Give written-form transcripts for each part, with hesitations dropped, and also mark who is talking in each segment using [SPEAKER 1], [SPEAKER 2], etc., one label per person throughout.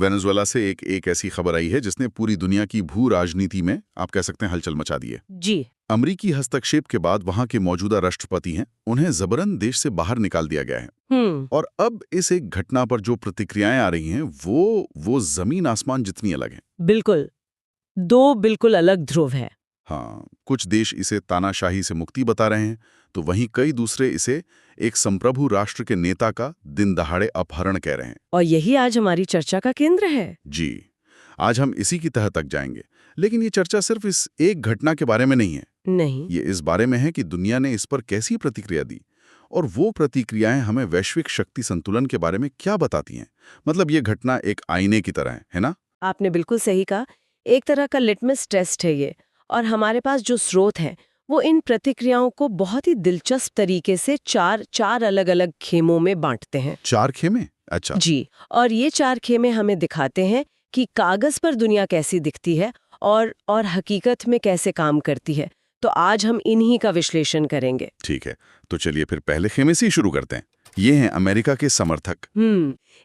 [SPEAKER 1] Venezuela से एक ऐसी खबर आई है जिसने पूरी दुनिया की भू राजनीति में आप कह सकते हैं हलचल मचा दी है।
[SPEAKER 2] जी।
[SPEAKER 1] अमरीकी हस्तक्षेप के बाद वहां के मौजूदा राष्ट्रपति हैं, उन्हें जबरन देश से बाहर निकाल दिया गया है। और अब इस एक घटना पर जो प्रतिक्रियाएं आ रही हैं वो जमीन आसमान जितनी अलग हैं।
[SPEAKER 2] बिल्कुल, दो बिल्कुल अलग ध्रुव है।
[SPEAKER 1] हाँ, कुछ देश इसे तानाशाही से मुक्ति बता रहे हैं, तो वहीं कई दूसरे इसे एक संप्रभु राष्ट्र के नेता का दिन दहाड़े अपहरण कह रहे हैं।
[SPEAKER 2] और यही आज हमारी चर्चा का केंद्र है।
[SPEAKER 1] जी, आज हम इसी की तह तक जाएंगे, लेकिन ये चर्चा सिर्फ इस एक घटना के बारे में नहीं है।
[SPEAKER 2] नहीं,
[SPEAKER 1] ये इस बारे में है कि दुनिया ने इस पर कैसी प्रतिक्रिया दी, और वो प्रतिक्रियाएं हमें वैश्विक शक्ति संतुलन के बारे में क्या बताती हैं। मतलब ये घटना एक आईने की तरह है ना? आपने
[SPEAKER 2] बिल्कुल सही कहा। एक तरह का लिटमस टेस्ट है ये, और हमारे पास जो स्रोत हैं वो इन प्रतिक्रियाओं को बहुत ही दिलचस्प तरीके से चार अलग अलग खेमों में बांटते हैं।
[SPEAKER 1] 4 खेमे? अच्छा
[SPEAKER 2] जी, और ये 4 खेमे हमें दिखाते हैं कि कागज पर दुनिया कैसी दिखती है और हकीकत में कैसे काम करती है। तो आज हम इन्हीं का विश्लेषण करेंगे।
[SPEAKER 1] ठीक है, तो चलिए फिर पहले खेमे से ही शुरू करते हैं। ये हैं अमेरिका के समर्थक।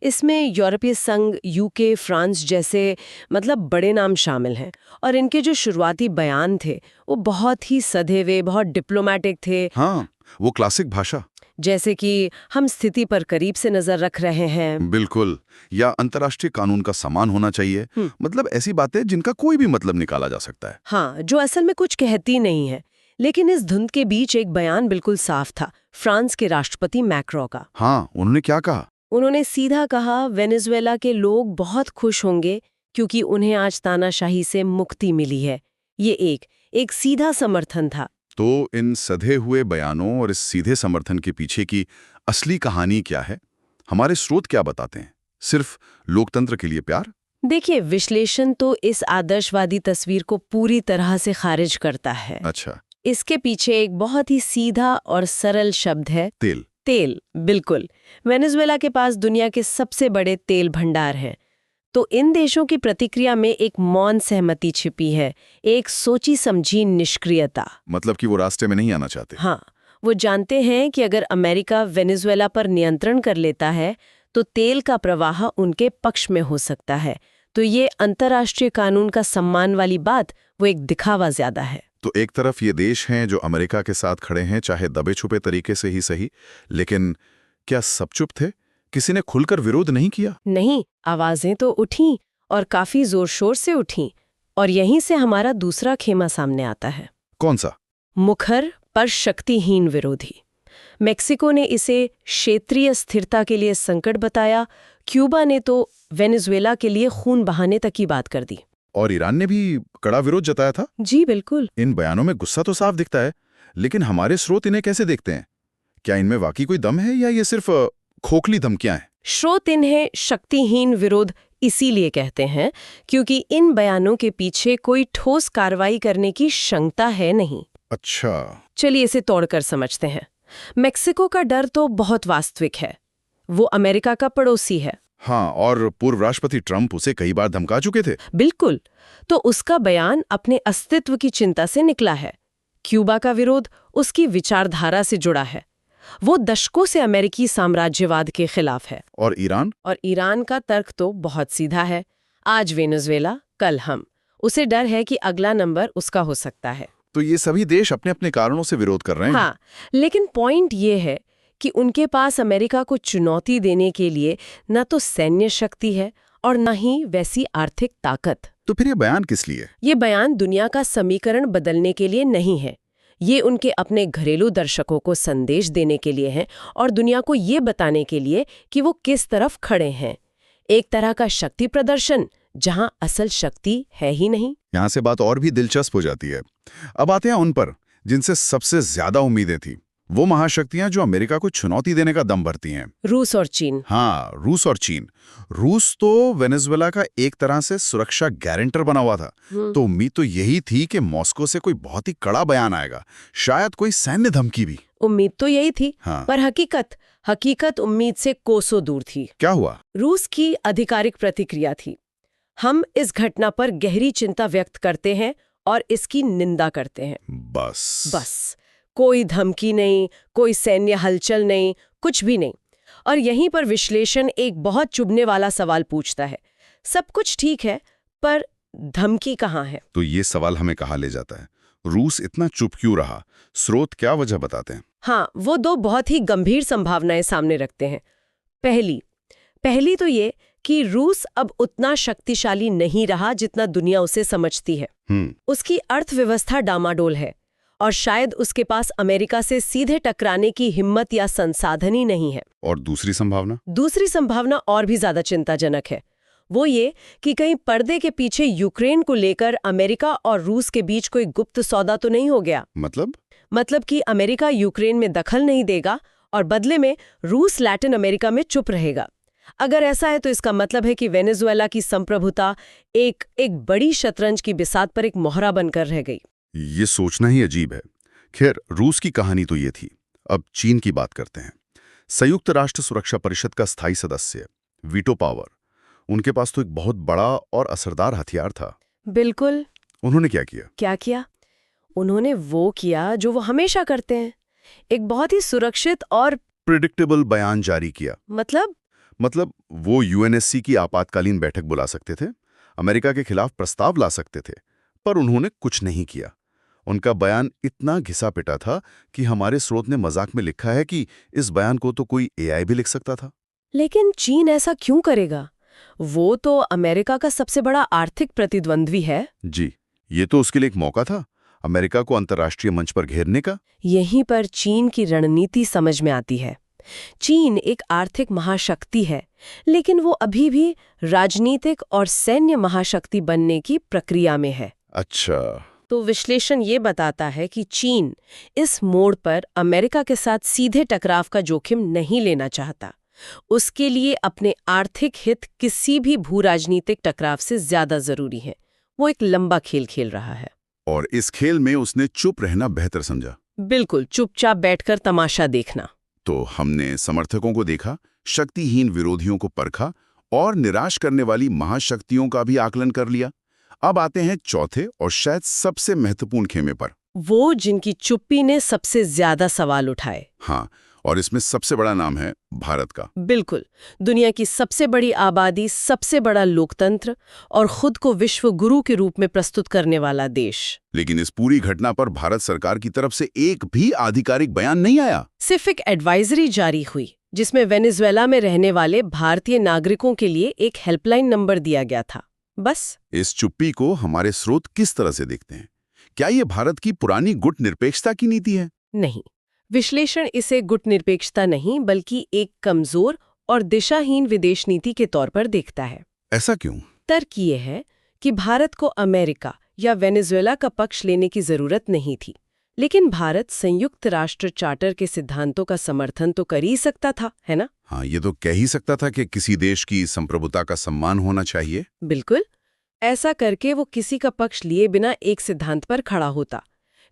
[SPEAKER 2] इसमें यूरोपीय संघ, यूके, फ्रांस जैसे मतलब बड़े नाम शामिल हैं, और इनके जो शुरुआती बयान थे वो बहुत ही सधे हुए, बहुत डिप्लोमेटिक थे।
[SPEAKER 1] हाँ, वो क्लासिक भाषा,
[SPEAKER 2] जैसे कि हम स्थिति पर करीब से नजर रख रहे हैं।
[SPEAKER 1] बिल्कुल, या अंतर्राष्ट्रीय कानून का सम्मान होना चाहिए। मतलब ऐसी बातें जिनका कोई भी मतलब निकाला जा सकता है।
[SPEAKER 2] हाँ, जो असल में कुछ कहती नहीं है। लेकिन इस धुंध के बीच एक बयान बिल्कुल साफ था, फ्रांस के राष्ट्रपति मैक्रो का।
[SPEAKER 1] हाँ, उन्होंने क्या कहा?
[SPEAKER 2] उन्होंने सीधा कहा, वेनेजुएला के लोग बहुत खुश होंगे क्योंकि उन्हें आज तानाशाही से मुक्ति मिली है। ये एक सीधा समर्थन था।
[SPEAKER 1] तो इन सधे हुए बयानों और इस सीधे समर्थन के पीछे की असली कहानी क्या है? हमारे स्रोत क्या बताते हैं? सिर्फ लोकतंत्र के लिए प्यार?
[SPEAKER 2] देखिए, विश्लेषण तो इस आदर्शवादी तस्वीर को पूरी तरह से खारिज करता है।
[SPEAKER 1] अच्छा।
[SPEAKER 2] इसके पीछे एक बहुत ही सीधा और सरल शब्द है, तेल। बिल्कुल, वेनेजुएला के पास दुनिया के सबसे बड़े तेल भंडार हैं। तो इन देशों की प्रतिक्रिया में एक मौन सहमति छिपी है, एक सोची समझी निष्क्रियता।
[SPEAKER 1] मतलब कि वो रास्ते में नहीं आना चाहते।
[SPEAKER 2] हाँ, वो जानते हैं कि अगर अमेरिका वेनेजुएला पर नियंत्रण कर लेता है तो तेल का प्रवाह उनके पक्ष में हो सकता है। तो ये अंतर्राष्ट्रीय कानून का सम्मान वाली बात, वो एक दिखावा ज्यादा है।
[SPEAKER 1] तो एक तरफ ये देश हैं जो अमेरिका के साथ खड़े हैं, चाहे दबे छुपे तरीके से ही सही, लेकिन क्या सब चुप थे? किसी ने खुलकर विरोध नहीं किया?
[SPEAKER 2] नहीं, आवाजें तो उठी, और काफी जोर शोर से उठी। और यहीं से हमारा दूसरा खेमा सामने आता है।
[SPEAKER 1] कौन सा?
[SPEAKER 2] मुखर पर शक्तिहीन विरोधी। मेक्सिको ने इसे क्षेत्रीय स्थिरता के लिए संकट बताया। क्यूबा ने तो वेनेजुएला के लिए खून बहाने तक की बात कर दी।
[SPEAKER 1] और ईरान ने भी कड़ा विरोध जताया था।
[SPEAKER 2] जी बिल्कुल।
[SPEAKER 1] इन बयानों में गुस्सा तो साफ दिखता है, लेकिन हमारे स्रोत इन्हें कैसे देखते हैं? क्या इनमें वाकई कोई दम है या ये सिर्फ खोखली धमकियां हैं?
[SPEAKER 2] स्रोत इन्हें शक्तिहीन विरोध इसीलिए कहते हैं क्योंकि इन बयानों के पीछे कोई ठोस कार्रवाई करने की क्षमता है नहीं।
[SPEAKER 1] अच्छा,
[SPEAKER 2] चलिए इसे तोड़कर समझते हैं। मेक्सिको का डर तो बहुत वास्तविक है, वो अमेरिका का पड़ोसी है।
[SPEAKER 1] हाँ, और पूर्व राष्ट्रपति ट्रंप उसे कई बार धमका चुके थे।
[SPEAKER 2] बिल्कुल, तो उसका बयान अपने अस्तित्व की चिंता से निकला है। क्यूबा का विरोध उसकी विचारधारा से जुड़ा है, वो दशकों से अमेरिकी साम्राज्यवाद के खिलाफ है।
[SPEAKER 1] और ईरान
[SPEAKER 2] का तर्क तो बहुत सीधा है, आज वेनेजुएला, कल हम। उसे डर है कि अगला नंबर उसका हो सकता है।
[SPEAKER 1] तो ये सभी देश अपने अपने कारणों से विरोध कर रहे हैं।
[SPEAKER 2] हाँ, लेकिन पॉइंट ये है कि उनके पास अमेरिका को चुनौती देने के लिए न तो सैन्य शक्ति है और न ही वैसी आर्थिक ताकत।
[SPEAKER 1] तो फिर ये बयान किस लिए?
[SPEAKER 2] ये बयान दुनिया का समीकरण बदलने के लिए नहीं है, ये उनके अपने घरेलू दर्शकों को संदेश देने के लिए है और दुनिया को ये बताने के लिए कि वो किस तरफ खड़े हैं। एक तरह का शक्ति प्रदर्शन जहां असल शक्ति है ही नहीं।
[SPEAKER 1] यहाँ से बात और भी दिलचस्प हो जाती है। अब आते हैं उन पर जिनसे सबसे ज्यादा उम्मीदें थी, वो महाशक्तियां जो अमेरिका को चुनौती देने का दम भरती हैं।
[SPEAKER 2] रूस और चीन।
[SPEAKER 1] हाँ, रूस और चीन। रूस तो वेनेजुएला का एक तरह से सुरक्षा गारंटर बना हुआ था, तो उम्मीद तो यही थी कि मॉस्को से कोई बहुत ही कड़ा बयान आएगा, शायद कोई सैन्य धमकी भी।
[SPEAKER 2] उम्मीद तो यही थी।
[SPEAKER 1] हाँ।
[SPEAKER 2] पर हकीकत उम्मीद से कोसों दूर थी।
[SPEAKER 1] क्या हुआ?
[SPEAKER 2] रूस की आधिकारिक प्रतिक्रिया थी, हम इस घटना पर गहरी चिंता व्यक्त करते हैं और इसकी निंदा करते हैं। बस कोई धमकी नहीं, कोई सैन्य हलचल नहीं, कुछ भी नहीं। और यहीं पर विश्लेषण एक बहुत चुभने वाला सवाल पूछता है, सब कुछ ठीक है, पर धमकी कहाँ है?
[SPEAKER 1] तो ये सवाल हमें कहाँ ले जाता है? रूस इतना चुप क्यों रहा? स्रोत क्या वजह बताते हैं?
[SPEAKER 2] हाँ, वो दो बहुत ही गंभीर संभावनाएं सामने रखते हैं। पहली तो ये कि रूस अब उतना शक्तिशाली नहीं रहा जितना दुनिया उसे समझती है। उसकी अर्थव्यवस्था डामाडोल है और शायद उसके पास अमेरिका से सीधे टकराने की हिम्मत या संसाधन ही नहीं है।
[SPEAKER 1] और दूसरी संभावना?
[SPEAKER 2] दूसरी संभावना और भी ज्यादा चिंताजनक है। वो ये कि कहीं पर्दे के पीछे यूक्रेन को लेकर अमेरिका और रूस के बीच कोई गुप्त सौदा तो नहीं हो गया। मतलब कि अमेरिका यूक्रेन में दखल नहीं देगा और बदले में रूस लैटिन अमेरिका में चुप रहेगा। अगर ऐसा है तो इसका मतलब है कि वेनेजुएला की संप्रभुता एक बड़ी शतरंज की बिसात पर एक मोहरा बनकर रह गई।
[SPEAKER 1] ये सोचना ही अजीब है। खैर, रूस की कहानी तो ये थी। अब चीन की बात करते हैं। संयुक्त राष्ट्र सुरक्षा परिषद का स्थायी सदस्य, वीटो पावर, उनके पास तो एक बहुत बड़ा और असरदार हथियार था।
[SPEAKER 2] बिल्कुल।
[SPEAKER 1] उन्होंने क्या किया?
[SPEAKER 2] उन्होंने वो किया जो वो हमेशा करते हैं, एक बहुत ही सुरक्षित और
[SPEAKER 1] प्रिडिक्टेबल बयान जारी किया।
[SPEAKER 2] मतलब
[SPEAKER 1] वो यूएनएससी की आपातकालीन बैठक बुला सकते थे, अमेरिका के खिलाफ प्रस्ताव ला सकते थे, पर उन्होंने कुछ नहीं किया। उनका बयान इतना घिसा पिटा था कि हमारे स्रोत ने मजाक में लिखा है कि इस बयान को तो कोई एआई भी लिख सकता था।
[SPEAKER 2] लेकिन चीन ऐसा क्यों करेगा? वो तो अमेरिका का सबसे बड़ा आर्थिक प्रतिद्वंद्वी है।
[SPEAKER 1] जी, ये तो उसके लिए एक मौका था, अमेरिका को अंतर्राष्ट्रीय मंच पर घेरने का।
[SPEAKER 2] यहीं पर चीन की रणनीति समझ में आती है। चीन एक आर्थिक महाशक्ति है, लेकिन वो अभी भी राजनीतिक और सैन्य महाशक्ति बनने की प्रक्रिया में है।
[SPEAKER 1] अच्छा।
[SPEAKER 2] तो विश्लेषण ये बताता है कि चीन इस मोड़ पर अमेरिका के साथ सीधे टकराव का जोखिम नहीं लेना चाहता। उसके लिए अपने आर्थिक हित किसी भी भू-राजनीतिक टकराव से ज्यादा जरूरी है। वो एक लंबा खेल खेल रहा है।
[SPEAKER 1] और इस खेल में उसने चुप रहना बेहतर समझा।
[SPEAKER 2] बिल्कुल, चुपचाप बैठकर तमाशा देखना।
[SPEAKER 1] तो हमने समर्थकों को देखा, शक्तिहीन विरोधियों को परखा और निराश करने वाली महाशक्तियों का भी आकलन कर लिया। अब आते हैं चौथे और शायद सबसे महत्वपूर्ण खेमे पर,
[SPEAKER 2] वो जिनकी चुप्पी ने सबसे ज्यादा सवाल उठाए।
[SPEAKER 1] हाँ, और इसमें सबसे बड़ा नाम है भारत का।
[SPEAKER 2] बिल्कुल, दुनिया की सबसे बड़ी आबादी, सबसे बड़ा लोकतंत्र और खुद को विश्व गुरु के रूप में प्रस्तुत करने वाला देश।
[SPEAKER 1] लेकिन इस पूरी घटना पर भारत सरकार की तरफ से एक भी आधिकारिक बयान नहीं आया।
[SPEAKER 2] सिर्फ एक एडवाइजरी जारी हुई जिसमें वेनेजुएला में रहने वाले भारतीय नागरिकों के लिए एक हेल्पलाइन नंबर दिया गया था, बस।
[SPEAKER 1] इस चुप्पी को हमारे स्रोत किस तरह से देखते हैं? क्या ये भारत की पुरानी गुट निरपेक्षता की नीति है?
[SPEAKER 2] नहीं, विश्लेषण इसे गुट निरपेक्षता नहीं बल्कि एक कमजोर और दिशाहीन विदेश नीति के तौर पर देखता है।
[SPEAKER 1] ऐसा क्यों?
[SPEAKER 2] तर्क ये है कि भारत को अमेरिका या वेनेजुएला का पक्ष लेने की जरूरत नहीं थी, लेकिन भारत संयुक्त राष्ट्र चार्टर के सिद्धांतों का समर्थन तो कर ही सकता था, है ना?
[SPEAKER 1] हाँ, ये तो कह ही सकता था कि किसी देश की संप्रभुता का सम्मान होना चाहिए।
[SPEAKER 2] बिल्कुल, ऐसा करके वो किसी का पक्ष लिए बिना एक सिद्धांत पर खड़ा होता।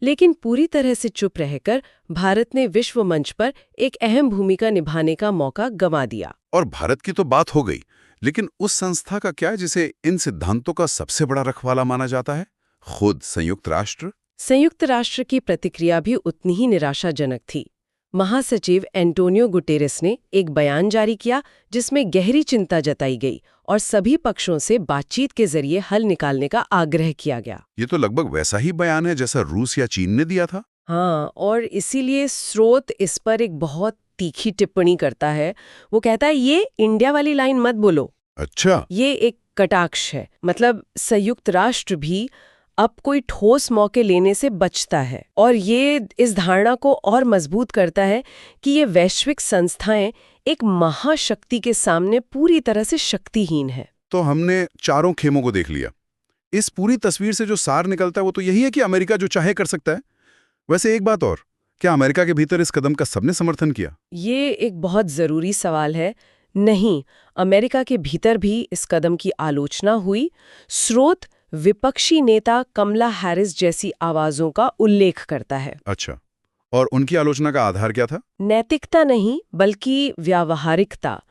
[SPEAKER 2] लेकिन पूरी तरह से चुप रहकर भारत ने विश्व मंच पर एक अहम भूमिका निभाने का मौका गंवा दिया।
[SPEAKER 1] और भारत की तो बात हो गई, लेकिन उस संस्था का क्या जिसे इन सिद्धांतों का सबसे बड़ा रखवाला माना जाता है, खुद संयुक्त राष्ट्र?
[SPEAKER 2] संयुक्त राष्ट्र की प्रतिक्रिया भी उतनी ही निराशाजनक थी। महासचिव एंटोनियो गुटेरेस ने एक बयान जारी किया जिसमें गहरी चिंता जताई गई और सभी पक्षों से बातचीत के जरिए हल निकालने का आग्रह किया गया।
[SPEAKER 1] ये तो लगभग वैसा ही बयान है जैसा रूस या चीन ने दिया था।
[SPEAKER 2] हाँ, और इसीलिए स्रोत इस पर एक बहुत तीखी टिप्पणी करता है। वो कहता है ये इंडिया वाली लाइन मत बोलो।
[SPEAKER 1] अच्छा।
[SPEAKER 2] ये एक कटाक्ष है। मतलब संयुक्त राष्ट्र भी अब कोई ठोस मौके लेने से बचता है और ये इस धारणा को और मजबूत करता है कि ये वैश्विक संस्थाएं एक महाशक्ति के सामने पूरी तरह से शक्तिहीन है।
[SPEAKER 1] तो हमने चारों खेमों को देख लिया। इस पूरी तस्वीर से जो सार निकलता है वो तो यही है कि अमेरिका जो चाहे कर सकता है। वैसे एक बात और, क्या अमेरिका के भीतर इस कदम का सबने समर्थन किया?
[SPEAKER 2] ये एक बहुत जरूरी सवाल है। नहीं, अमेरिका के भीतर भी इस कदम की आलोचना हुई। स्रोत विपक्षी नेता कमला हैरिस जैसी आवाजों का उल्लेख करता है।
[SPEAKER 1] अच्छा, और उनकी आलोचना का आधार क्या था?
[SPEAKER 2] नैतिकता नहीं बल्कि व्यावहारिकता।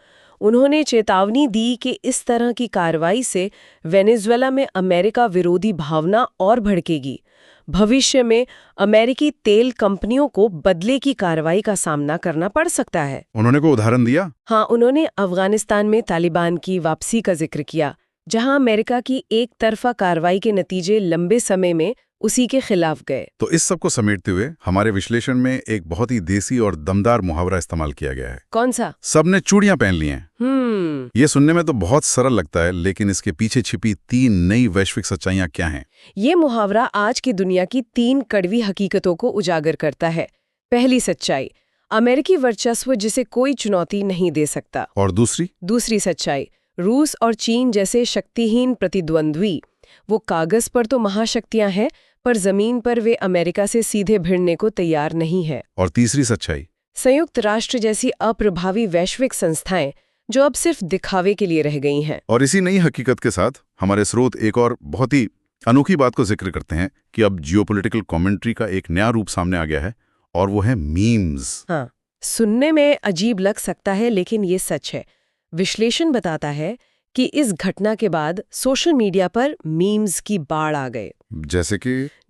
[SPEAKER 2] उन्होंने चेतावनी दी कि इस तरह की कार्रवाई से वेनेजुएला में अमेरिका विरोधी भावना और भड़केगी। भविष्य में अमेरिकी तेल कंपनियों को बदले की कार्रवाई का सामना करना पड़ सकता है।
[SPEAKER 1] उन्होंने कोई उदाहरण दिया?
[SPEAKER 2] हाँ, उन्होंने अफगानिस्तान में तालिबान की वापसी का जिक्र किया, जहां अमेरिका की एक तरफा कार्रवाई के नतीजे लंबे समय में उसी के खिलाफ गए।
[SPEAKER 1] तो इस सब को समेटते हुए हमारे विश्लेषण में एक बहुत ही देसी और दमदार मुहावरा इस्तेमाल किया गया है।
[SPEAKER 2] कौन सा?
[SPEAKER 1] सबने चूड़ियां पहन ली हैं। ये सुनने में तो बहुत सरल लगता है, लेकिन इसके पीछे छिपी 3 नई वैश्विक सच्चाइयां क्या हैं?
[SPEAKER 2] ये मुहावरा आज की दुनिया की 3 कड़वी हकीकतों को उजागर करता है। पहली सच्चाई, अमेरिकी वर्चस्व जिसे कोई चुनौती नहीं दे सकता।
[SPEAKER 1] और दूसरी
[SPEAKER 2] सच्चाई, रूस और चीन जैसे शक्तिहीन प्रतिद्वंद्वी, वो कागज पर तो महाशक्तियां हैं, पर जमीन पर वे अमेरिका से सीधे भिड़ने को तैयार नहीं है।
[SPEAKER 1] और तीसरी सच्चाई,
[SPEAKER 2] संयुक्त राष्ट्र जैसी अप्रभावी वैश्विक संस्थाएं जो अब सिर्फ दिखावे के लिए रह गई हैं।
[SPEAKER 1] और इसी नई हकीकत के साथ हमारे स्रोत एक और बहुत ही अनोखी बात को जिक्र करते हैं कि अब जियोपॉलिटिकल कमेंट्री का एक नया रूप सामने आ गया है, और वो है मीम्स।
[SPEAKER 2] हाँ, सुनने में अजीब लग सकता है, लेकिन ये सच है। विश्लेषण बताता है कि इस घटना के बाद सोशल मीडिया पर मीम्स की बाढ़ आ गए।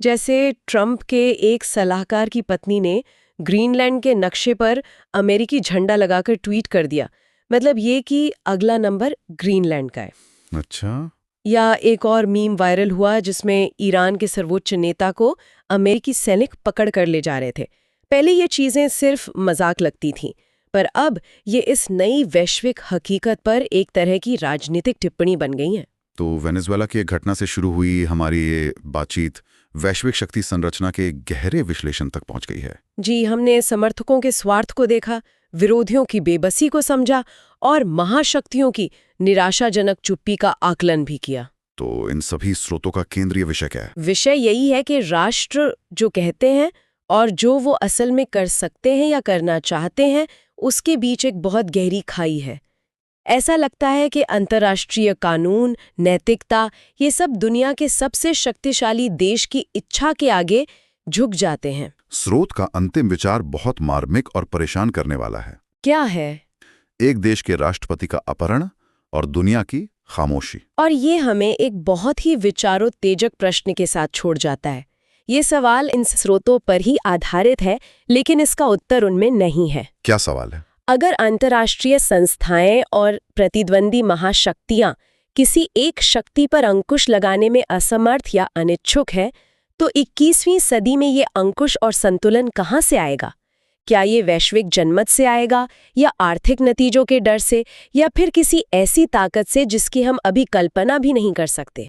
[SPEAKER 2] जैसे ट्रंप के एक सलाहकार की पत्नी ने ग्रीनलैंड के नक्शे पर अमेरिकी झंडा लगाकर ट्वीट कर दिया, मतलब ये कि अगला नंबर ग्रीनलैंड का है।
[SPEAKER 1] अच्छा।
[SPEAKER 2] या एक और मीम वायरल हुआ जिसमें ईरान के सर्वोच्च नेता को अमेरिकी सैनिक पकड़ कर ले जा रहे थे। पहले ये चीजें सिर्फ मजाक लगती थीं, पर अब ये इस नई वैश्विक हकीकत पर एक तरह की राजनीतिक टिप्पणी बन गई हैं।
[SPEAKER 1] तो वेनेजुएला की एक घटना से शुरू हुई हमारी ये बातचीत वैश्विक शक्ति संरचना के गहरे विश्लेषण तक पहुंच गई है।
[SPEAKER 2] जी, हमने समर्थकों के स्वार्थ को देखा, विरोधियों की बेबसी को समझा और महाशक्तियों की निराशाजनक चुप्पी का आकलन भी किया।
[SPEAKER 1] तो इन सभी स्रोतों का केंद्रीय विषय क्या है?
[SPEAKER 2] विषय यही है कि राष्ट्र जो कहते हैं और जो वो असल में कर सकते हैं या करना चाहते हैं, उसके बीच एक बहुत गहरी खाई है। ऐसा लगता है कि अंतर्राष्ट्रीय कानून, नैतिकता, ये सब दुनिया के सबसे शक्तिशाली देश की इच्छा के आगे झुक जाते हैं।
[SPEAKER 1] स्रोत का अंतिम विचार बहुत मार्मिक और परेशान करने वाला है।
[SPEAKER 2] क्या है?
[SPEAKER 1] एक देश के राष्ट्रपति का अपहरण और दुनिया की खामोशी।
[SPEAKER 2] और ये हमें एक बहुत ही विचारोत्तेजक प्रश्न के साथ छोड़ जाता है। ये सवाल इन स्रोतों पर ही आधारित है, लेकिन इसका उत्तर उनमें नहीं है।
[SPEAKER 1] क्या सवाल है?
[SPEAKER 2] अगर अंतर्राष्ट्रीय संस्थाएं और प्रतिद्वंदी महाशक्तियां किसी एक शक्ति पर अंकुश लगाने में असमर्थ या अनिच्छुक है, तो 21वीं सदी में ये अंकुश और संतुलन कहाँ से आएगा? क्या ये वैश्विक जनमत से आएगा, या आर्थिक नतीजों के डर से, या फिर किसी ऐसी ताकत से जिसकी हम अभी कल्पना भी नहीं कर सकते?